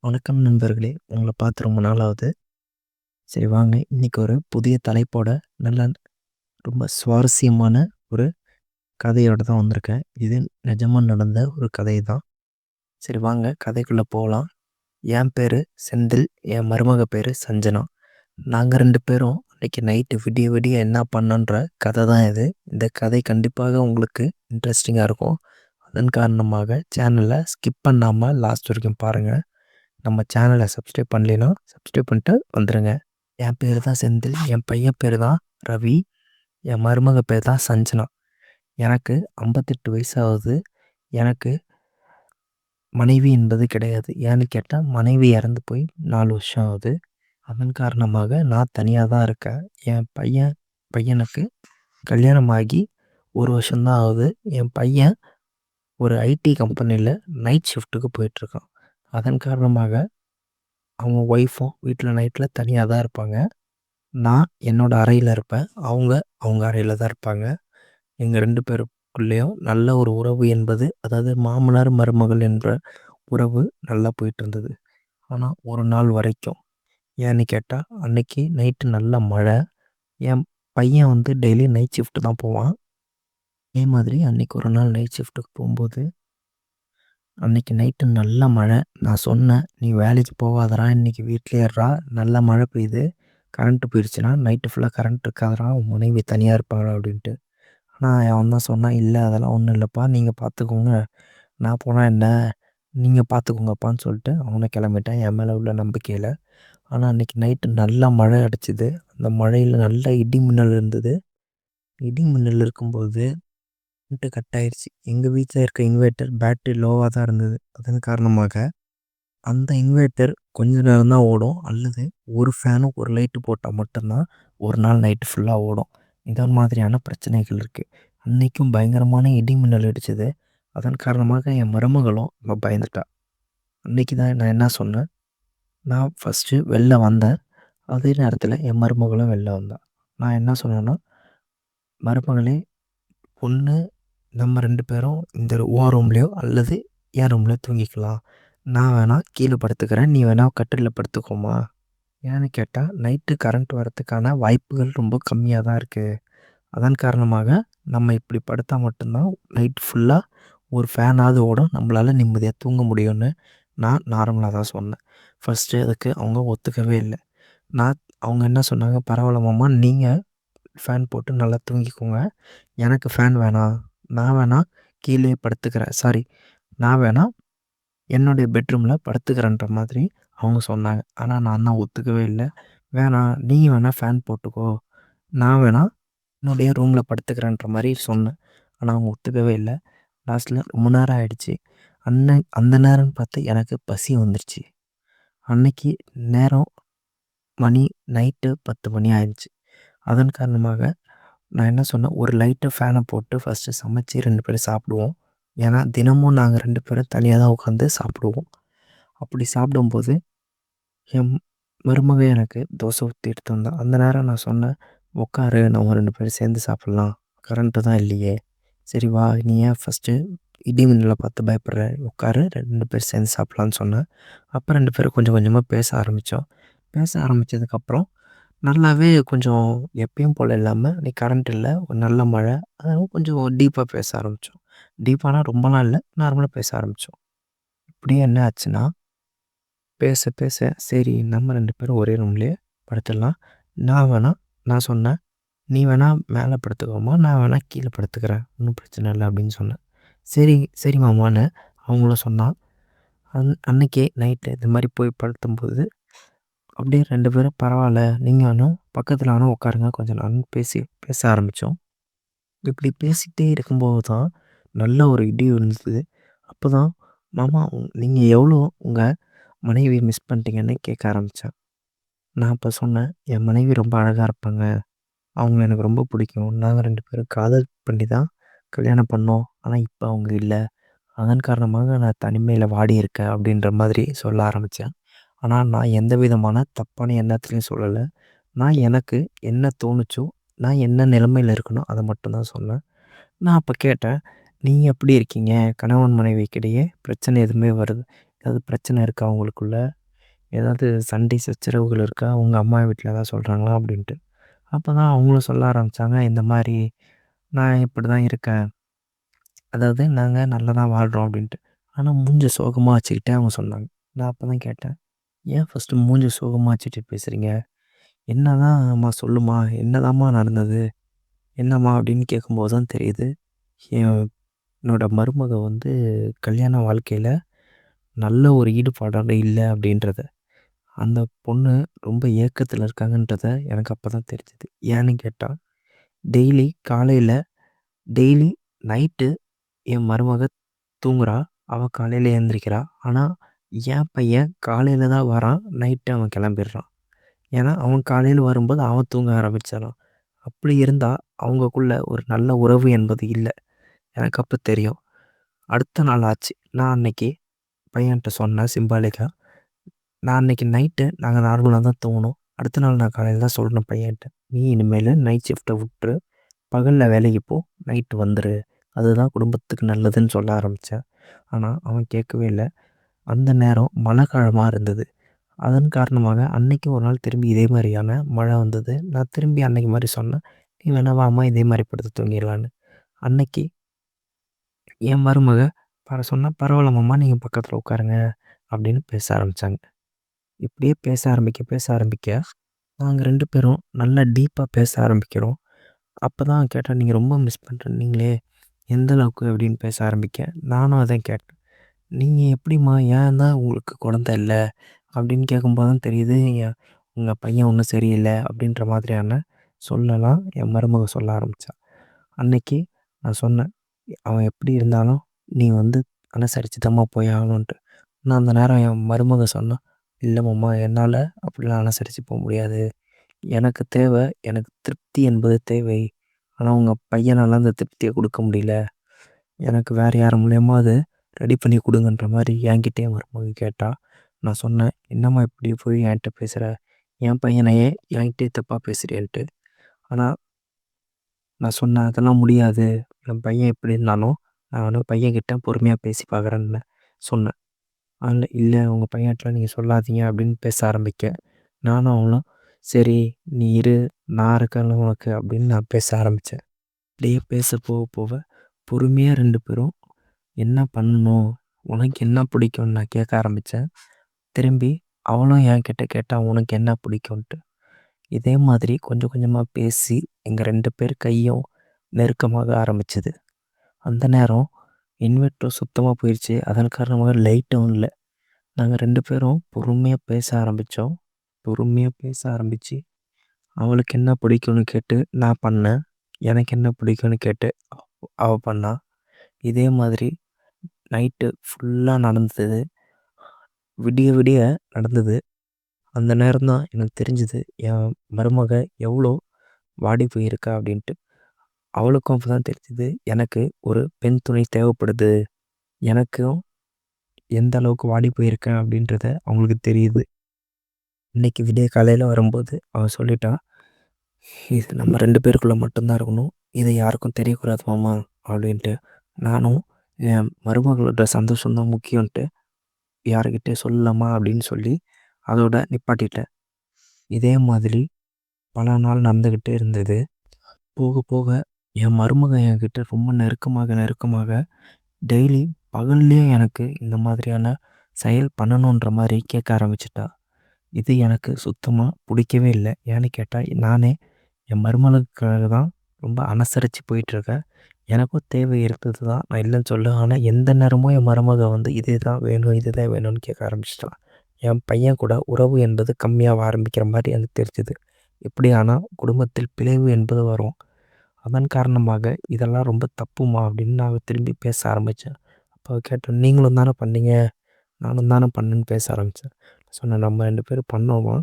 வணக்கம் நண்பர்களே! உங்கள பார்த்து ரொம்ப நாள் ஆகுது. சரி வாங்க, இன்னைக்கு ஒரு புதிய தலைப்போட நல்ல ரொம்ப சுவாரஸ்யமான ஒரு கதையோட தான் வந்திருக்கேன். இது நிஜமா நடந்த ஒரு கதை தான். சரி வாங்க கதைக்குள்ள போலாம். என் பேரு செந்தில், என் மருமக பேரு சஞ்சனா. நாங்க 2 பேரும் அன்னைக்கு நைட்டு விடிய விடிய என்ன பண்ணோன்ற கதை தான் இது. இந்த கதை கண்டிப்பாக உங்களுக்கு இன்ட்ரஸ்டிங்கா இருக்கும். அதன் காரணமாக சேனல ஸ்கிப் பண்ணாம லாஸ்ட் வரைக்கும் பாருங்க. நம்ம சேனல சப்ஸ்கிரைப் பண்ணலைன்னா, சப்ஸ்கிரைப் பண்ணிட்டு வந்துருங்க. என் பேரு தான் செந்தில். என் பையன் பேரு தான் ரவி. என் மருமக பேர் தான் சஞ்சனா. எனக்கு 58 வயசு ஆகுது. எனக்கு மனைவி என்பது கிடையாது. ஏன்னு கேட்டா, மனைவி இறந்து போய் 4 வருஷம் ஆகுது. அதன் காரணமாக நான் தனியா தான் இருக்கேன். என் பையனுக்கு கல்யாணம் ஆகி 1 வருஷம் தான் ஆகுது. என் பையன் ஒரு ஐடி கம்பெனில நைட் ஷிஃப்ட்டுக்கு போயிட்டுருக்கான். அதன் காரணமாக அவங்க ஒய்ஃபும் வீட்ல நைட்ல தனியா தான் இருப்பாங்க. நான் என்னோட அறையில இருப்பேன். அவங்க அவங்க அறையில தான் இருப்பாங்க. எங்க 2 பேருக்குள்ளேயும் நல்ல ஒரு உறவு என்பது, அதாவது மாமனார், மருமகள் என்ற உறவு நல்லா போயிட்டுருந்தது. ஆனா, ஒரு நாள் வரைக்கும். ஏன்னு கேட்டா, அன்னைக்கு நைட்டு நல்ல மழை. என் பையன் வந்து டெய்லி நைட் ஷிஃப்ட் தான் போவான். அதே மாதிரி அன்னைக்கு ஒரு நாள் நைட் ஷிஃப்ட்டுக்கு போம்போது, அன்னைக்கு நைட்டு நல்ல மழை. நான் சொன்னேன், "நீ வேலைக்கு போகாதடா, இன்னைக்கு வீட்லயே இருடா. நல்ல மழை பெய்யுது. கரண்ட் போயிடுச்சுன்னா, நைட்டு ஃபுல்லா கரண்ட் இருக்காதுடா. உன் மனைவி தனியா இருப்பாங்கடா" அப்படின்ட்டு. ஆனா அவன் தான் சொன்னான், "இல்ல அதெல்லாம் ஒண்ணும் இல்லப்பா. நீங்க பார்த்துக்கோங்க. நான் போனா என்ன? நீங்க பார்த்துக்கோங்கப்பான்னு" சொல்லிட்டு அவனும் கிளம்பிட்டான் என் மேல உள்ள நம்பிக்கையில. ஆனா அன்னைக்கு நைட்டு நல்லா மழை அடிச்சுது. அந்த மழையில நல்ல இடி மின்னல் இருந்தது. இடி மின்னல் இருக்கும்போது கரண்ட் கட் ஆயிருச்சு. எங்க வீட்ல இருக்க இன்வெர்ட்டர் பேட்டரி லோவா தான் இருந்தது. அதன் காரணமாக அந்த இன்வெர்ட்டர் கொஞ்ச நேரம் தான் ஓடும். அல்லது ஒரு ஃபேனும், ஒரு லைட்டு போட்டா மட்டும் தான் ஒரு நாள் நைட்டு ஃபுல்லா ஓடும். இந்த மாதிரியான பிரச்சனைகள் இருக்கு. அன்னைக்கும் பயங்கரமான இடி மின்னல் இடிச்சது. அதன் காரணமாக என் மருமகளும் ரொம்ப பயந்துட்டா. அன்னைக்கு தான் நான் என்ன சொன்னேன், நான் ஃபர்ஸ்ட்டு வெளில வந்தேன். அதே நேரத்தில என் மருமகளும் வெளில வந்தா. நான் என்ன சொன்னேன்னா, "மருமகளே, ஒண்ணு நம்ம 2 பேரும் இந்த உன் ரூம்லயோ அல்லது என் ரூம்லயோ தூங்கிக்கலாம். நான் வேணா கீழ படுத்துக்கிறேன். நீ வேணா கட்டில்ல படுத்துக்கோமா." ஏன்னு கேட்டா, நைட்டு கரண்ட் வரதுக்கான வாய்ப்புகள் ரொம்ப கம்மியா தான் இருக்கு. அதன் காரணமாக நம்ம இப்படி படுத்தா மட்டும் தான் நைட் ஃபுல்லா ஒரு ஃபேனாவது ஓடும். நம்மளால நிம்மதியா தூங்க முடியும்னு நான் நார்மலா தான் சொன்னேன். ஃபர்ஸ்ட்டு அதுக்கு அவங்க ஒத்துக்கவே இல்ல. நான் அவங்க என்ன சொன்னாங்க, "பரவால்ல மாமா, நீங்க ஃபேன் போட்டு நல்லா தூங்கிக்கோங்க. எனக்கு ஃபேன் வேணாம். நான் வேணா கீழயே படுத்துக்கிறேன். சாரி, நான் வேணா என்னுடைய பெட்ரூம்ல படுத்துக்கிறேன்ற" மாதிரி அவங்க சொன்னாங்க. ஆனா நான் தான் ஒத்துக்கவே இல்ல. "வேணாம், நீ வேணா ஃபேன் போட்டுக்கோ. நான் வேணா என்னுடைய ரூம்ல படுத்துக்கிறேன்ற" மாரி சொன்னேன். ஆனா அவங்க ஒத்துக்கவே இல்ல. லாஸ்ட்ல ரொம்ப நேரம் ஆயிடுச்சு. அந்த நேரம்னு பார்த்து எனக்கு பசி வந்துருச்சு. அன்னைக்கு நேரம் மணி நைட்டு 10 மணி ஆயிடுச்சு. அதன் காரணமாக நான் என்ன சொன்னேன், "ஒரு லைட்டு ஃபேன போட்டு ஃபர்ஸ்ட்டு சமைச்சு 2 பேரும் சாப்பிடுவோம்." ஏன்னா தினமும் நாங்க 2 பேரும் தனியா தான் உட்காந்து சாப்பிடுவோம். அப்படி சாப்பிடும்போது என் மருமக எனக்கு தோசை ஊத்தி எடுத்து வந்தா. அந்த நேரம் நான் சொன்னேன், "உட்காரு, நம்ம 2 பேரும் சேர்ந்து சாப்பிடலாம். கரண்ட்டு தான் இல்லையே. சரி வா, நீ ஏன் ஃபர்ஸ்ட்டு இடி மின்னல பார்த்து பயப்படுற? உட்காரு, 2 பேரும் சேர்ந்து சாப்பிடலான்னு" சொன்னேன். அப்ப 2 பேரும் கொஞ்சம் கொஞ்சமா பேச ஆரம்பிச்சோம். பேச ஆரம்பிச்சதுக்கப்புறம் நல்லாவே கொஞ்சம் எப்பயும் போல இல்லாம, "இன்னைக்கு கரண்ட் இல்ல, ஒரு நல்ல மழை." அதனால கொஞ்சம் டீப்பா பேச ஆரம்பிச்சோம். டீப்பானா ரொம்பலாம் இல்ல, நார்மலா பேச ஆரம்பிச்சோம். இப்படியே என்ன ஆச்சுன்னா, பேச பேச சரி நம்ம 2 பேரும் ஒரே ரூம்லயே படுத்துடலாம். நான் வேணா நான் சொன்னேன், "நீ வேணா மேல படுத்துக்கோமா, நான் வேணா கீழ படுத்துக்கிறேன். ஒண்ணும் பிரச்சனை இல்ல" அப்படின்னு சொன்னேன். சரி சரி மாமான்னு அவங்களும் சொன்னா. அன்னைக்கே நைட்டு இது மாரி போய் படுத்தும்போது, அப்படியே 2 பேரும் பரவால்ல, நீங்க வேணா பக்கத்துல வேணா உட்காருங்க கொஞ்ச நேரம்னு பேச ஆரம்பிச்சோம். இப்படி பேசிக்கிட்டே இருக்கும்போது தான் நல்ல ஒரு இடி விழுந்தது. அப்பதான், "மாமா, நீங்க எவ்வளோ உங்க மனைவிய மிஸ் பண்ணிட்டீங்கன்னு?" கேட்க ஆரம்பிச்சா. நான் அப்ப சொன்னேன், "என் மனைவி ரொம்ப அழகா இருப்பாங்க. அவங்கள எனக்கு ரொம்ப பிடிக்கும். நாங்க 2 பேரும் காதல் பண்ணி தான் கல்யாணம் பண்ணோம். ஆனா இப்ப அவங்க இல்ல. அதன் காரணமாக நான் தனிமையில வாடியிருக்கேன்." அப்படின்ற மாதிரி சொல்ல ஆரம்பிச்சேன். ஆனா நான் எந்த விதமான தப்பான எண்ணத்துலயும் சொல்லல. நான் எனக்கு என்ன தோணுச்சோ, நான் என்ன நிலைமையில இருக்கனோ அத மட்டும் தான் சொன்னேன். நான் அப்ப கேட்டேன், "நீங்க எப்படி இருக்கீங்க? கணவன் மனைவிக்கிடையே பிரச்சனை எதுவுமே ஏதாவது பிரச்சனை இருக்கா அவங்களுக்குள்ள? ஏதாவது சண்டை சச்சரவுகள் இருக்கா? உங்க அம்மா வீட்ல ஏதாவது சொல்றாங்களா? அப்படின்ட்டு. அப்பதான் அவங்களும் சொல்ல ஆரம்பிச்சாங்க, இந்த மாரி நான் இப்படிதான் இருக்கேன். அதாவது நாங்க நல்லா தான் வாழ்றோம் அப்படின்ட்டு. ஆனா மூஞ்ச சோகமா வச்சுக்கிட்டு அவங்க சொன்னாங்க. நான் அப்பதான் கேட்டேன். ஏன் ஃபர்ஸ்ட்டு மூஞ்ச சோகமா வச்சுட்டு பேசுறீங்க? என்னதான் அம்மா சொல்லுமா? என்னதாம்மா நடந்தது? என்னம்மா அப்படின்னு கேட்கும்போது தான் தெரியுது. என் என்னோட மருமக வந்து கல்யாண வாழ்க்கையில நல்ல ஒரு ஈடுபாடோட இல்ல அப்படின்றத. அந்த பொண்ணு ரொம்ப ஏக்கத்துல இருக்காங்கன்றத எனக்கு அப்பதான் தெரிஞ்சது. ஏன்னு கேட்டா, டெய்லி காலையில டெய்லி நைட்டு என் மருமக தூங்குறா. அவ காலையில எந்திரிக்கிறா. ஆனா, என் பையன் காலையில தான் வரான். நைட்டு அவன் கிளம்பிடுறான். ஏன்னா, அவன் காலையில வரும்போது அவன் தூங்க ஆரம்பிச்சிடுறான். அப்படி இருந்தா, அவங்கக்குள்ள ஒரு நல்ல உறவு என்பது இல்ல. எனக்கு அப்ப தெரியும். அடுத்த நாள் ஆச்சு. நான் அன்னைக்கு பையன்ட்ட சொன்னேன் சிம்பாலிக்கா. நான் அன்னைக்கு நைட்டு நாங்க நார்மலா தான் தூங்குனோம். அடுத்த நாள் நான் காலையில தான் சொல்றேன் பையன்ட்ட. "நீ இனிமேலு நைட் ஷிஃப்ட்ட விட்டுரு. பகல்ல வேலைக்கு போ. நைட்டு வந்துரு. அதுதான் குடும்பத்துக்கு நல்லதுன்னு" சொல்ல ஆரம்பிச்சேன். ஆனா, அவன் கேட்கவே இல்ல. அந்த நேரம் மழை காலமா இருந்தது. அதன் காரணமாக அன்னைக்கு ஒரு நாள் திரும்பி இதே மாரியான மழை வந்தது. நான் திரும்பி அன்னைக்கு மாரி சொன்னேன். "நீ வேணா வாம்மா இதே மாரி படுத்து தூங்கிடலான்னு." அன்னைக்கு என் மருமக சொன்னா, "பரவால்ல மாமா நீங்க பக்கத்துல உட்காருங்க" அப்படின்னு பேச ஆரம்பிச்சாங்க. இப்படியே பேச ஆரம்பிக்க நாங்க 2 பேரும் நல்லா டீப்பா பேச ஆரம்பிக்கிறோம். அப்பதான் கேட்டேன், "நீங்க ரொம்ப மிஸ் பண்றேன்னீங்களே, எந்த அளவுக்கு?" அப்படின்னு பேச ஆரம்பிக்க. நானும் அதான் கேட்டேன். "நீங்க எப்படிம்மா ஏன் தான் உங்களுக்கு குழந்தை இல்ல?" அப்படின்னு கேட்கும்போது தான் தெரியுது, உங்க பையன் ஒன்றும் சரியில்ல அப்படின்ற மாதிரியான சொல்லலாம் என் மருமக சொல்ல ஆரம்பிச்சா. அன்னைக்கு நான் சொன்னேன், "அவன் எப்படி இருந்தாலும் நீ வந்து அனுசரிச்சு தாம்மா போய் ஆகணுன்ட்டு." நான் அந்த நேரம் என் மருமக சொன்னா, "இல்ல மாமா என்னால அப்படிலாம் அனுசரிச்சு போ முடியாது. எனக்கு தேவை எனக்கு திருப்தி என்பது தேவை. ஆனா உங்க பையனால அந்த திருப்திய குடுக்க முடியல. எனக்கு வேற யார் மூலியமாவது ரெடி பண்ணி குடுங்கன்ற" மாரி என்கிட்டயே மருமக கேட்டா. நான் சொன்னேன், "என்னம்மா இப்படி போய் என்ட்ட பேசுற? என் பையனையே என்கிட்டயே தப்பா பேசுறியேன்ட்டு." ஆனா நான் சொன்னேன், "அதெல்லாம் முடியாது. என் பையன் எப்படி இருந்தாலும் நான் வந்து பையன்கிட்ட பொறுமையா பேசி பார்க்குறேன்னு" சொன்னேன். அதில "இல்ல உங்க பையன்ட்டலாம் நீங்க சொல்லாதீங்க" அப்படின்னு பேச ஆரம்பிக்க, நானும் அவளும் "சரி நீ இரு, நான் இருக்கேன்ல உனக்கு" அப்படின்னு நான் பேச ஆரம்பிச்சேன். அப்படியே பேச போக போக பொறுமையா 2 பேரும் என்ன பண்ணணும்? உனக்கு என்ன பிடிக்கும்னு நான் கேட்க ஆரம்பிச்சேன். திரும்பி அவளும் என்கிட்ட கேட்டா, "உனக்கு என்ன பிடிக்கும்ன்ட்டு?" இதே மாதிரி கொஞ்சம் கொஞ்சமா பேசி எங்க 2 பேர் கையும் நெருக்கமாக ஆரம்பிச்சது. அந்த நேரம் இன்வெர்டர் சுத்தமா போயிருச்சு. அதன் காரணமாக லைட்டும் இல்ல. நாங்க 2 பேரும் பொறுமையா பேச ஆரம்பிச்சோம். பொறுமையா பேச ஆரம்பிச்சு, அவளுக்கு என்ன பிடிக்கும்னு கேட்டு நான் பண்ணேன். எனக்கு என்ன பிடிக்கும்னு கேட்டு அவ பண்ணா. இதே மாதிரி நைட்டு ஃபுல்லா நடந்தது. விடிய விடிய நடந்தது. அந்த நேரம் தான் எனக்கு தெரிஞ்சது, என் மருமக எவ்வளோ வாடி போயிருக்கா அப்படின்ட்டு. அவளுக்கும் அப்பதான் தெரிஞ்சது, எனக்கு ஒரு பெண் துணை தேவைப்படுது. எனக்கும் எந்த அளவுக்கு வாடி போயிருக்கேன் அப்படின்றத அவங்களுக்கு தெரியுது. இன்னைக்கு விடிய காலையில வரும்போது அவ சொல்லிட்டா, "இது நம்ம 2 பேருக்குள்ள மட்டும் தான் இருக்கணும். இது யாருக்கும் தெரியக்கூடாது மாமா" அப்படின்ட்டு. நானும் என் மருமகளோட சந்தோஷம் தான் முக்கியம்ன்ட்டு யாருக்கிட்டயும் சொல்லலாமா அப்படின்னு சொல்லி அதோட நிப்பாட்டிட்டேன். இதே மாதிரி பல நாள் நடந்துகிட்டே இருந்தது. போக போக என் மருமக என்கிட்ட ரொம்ப நெருக்கமாக டெய்லி பகல்லேயும் எனக்கு இந்த மாதிரியான செயல் பண்ணணுன்ற மாரி கேட்க ஆரம்பிச்சுட்டா. இது எனக்கு சுத்தமா புடிக்கவே இல்ல. ஏன்னு கேட்டா, நானே என் மருமகளுக்காக தான் ரொம்ப அனுசரிச்சு போயிட்டுருக்கேன். எனக்கும் தேவை இருந்தது தான். நான் இல்லன்னு சொல்லல. ஆனா, எந்த நேரமும் என் மருமக வந்து இதுதான் வேணும், இதுதான் வேணும்னு கேட்க ஆரம்பிச்சுட்டா. என் பையன் கூட உறவு என்பது கம்மியாக ஆரம்பிக்கிற மாரி எனக்கு தெரிஞ்சது. இப்படி ஆனா குடும்பத்தில் பிளவு என்பது வரும். அதன் காரணமாக இதெல்லாம் ரொம்ப தப்புமா அப்படின்னு நான் திரும்பி பேச ஆரம்பிச்சேன். அப்ப அவ கேட்டா, "நீங்களும் தானே பண்ணீங்க? நானும் தானே பண்ணேன்னு" பேச ஆரம்பிச்சேன். சொன்னேன், "நம்ம 2 பேரும் பண்ணோமா,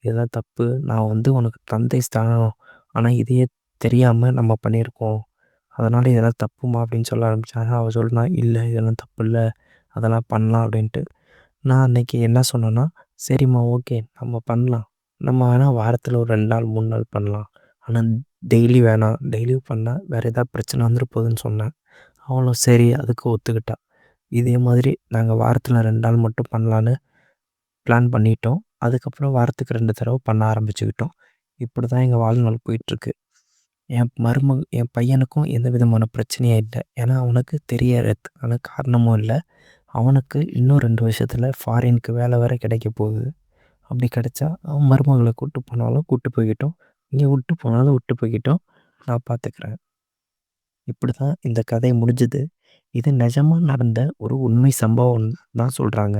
இதெல்லாம் தப்பு. நான் வந்து உனக்கு தந்தை ஸ்தானம். ஆனா இதையே தெரியாம நம்ம பண்ணியிருக்கோம். அதனால இதெல்லாம் தப்புமா" அப்படின்னு சொல்ல ஆரம்பிச்சேன். ஆனா அவ சொன்னா, "இல்ல இதெல்லாம் தப்பு இல்ல. அதெல்லாம் பண்ணலாம்" அப்படின்ட்டு. நான் அன்னைக்கு என்ன சொன்னேன்னா, "சரிம்மா ஓகே நம்ம பண்ணலாம். நம்ம வேணா வாரத்துல ஒரு 2 நாள் 3 நாள் பண்ணலாம். ஆனா டெய்லி வேணாம். டெய்லியும் பண்ணா வேற ஏதாவது பிரச்சனை வந்துற போதுன்னு" சொன்னேன். அவளும் சரி அதுக்கு ஒத்துக்கிட்டா. இதே மாதிரி நாங்கள் வாரத்தில் 2 நாள் மட்டும் பண்ணலான்னு பிளான் பண்ணிட்டோம். அதுக்கப்புறம் வாரத்துக்கு 2 தடவை பண்ண ஆரம்பிச்சுக்கிட்டோம். இப்படி தான் எங்கள் வாழ்நாள் போயிட்டுருக்கு. என் பையனுக்கும் எந்த விதமான பிரச்சனையும் இல்லை. ஏன்னா அவனுக்கு தெரியறதுக்கான காரணமும் இல்லை. அவனுக்கு இன்னும் 2 வருஷத்தில் ஃபாரினுக்கு வேலை வேறு கிடைக்க போகுது. அப்படி கிடைச்சா அவன் மருமகளை கூப்பிட்டு போனாலும் கூப்பிட்டு போய்க்கிட்டும், இங்கே விட்டு போனாலும் விட்டு போய்க்கிட்டும், நான் பார்த்துக்கிறேன். இப்படி தான் இந்த கதை முடிஞ்சுது. இது நிஜமா நடந்த ஒரு உண்மை சம்பவம் தான் சொல்கிறாங்க.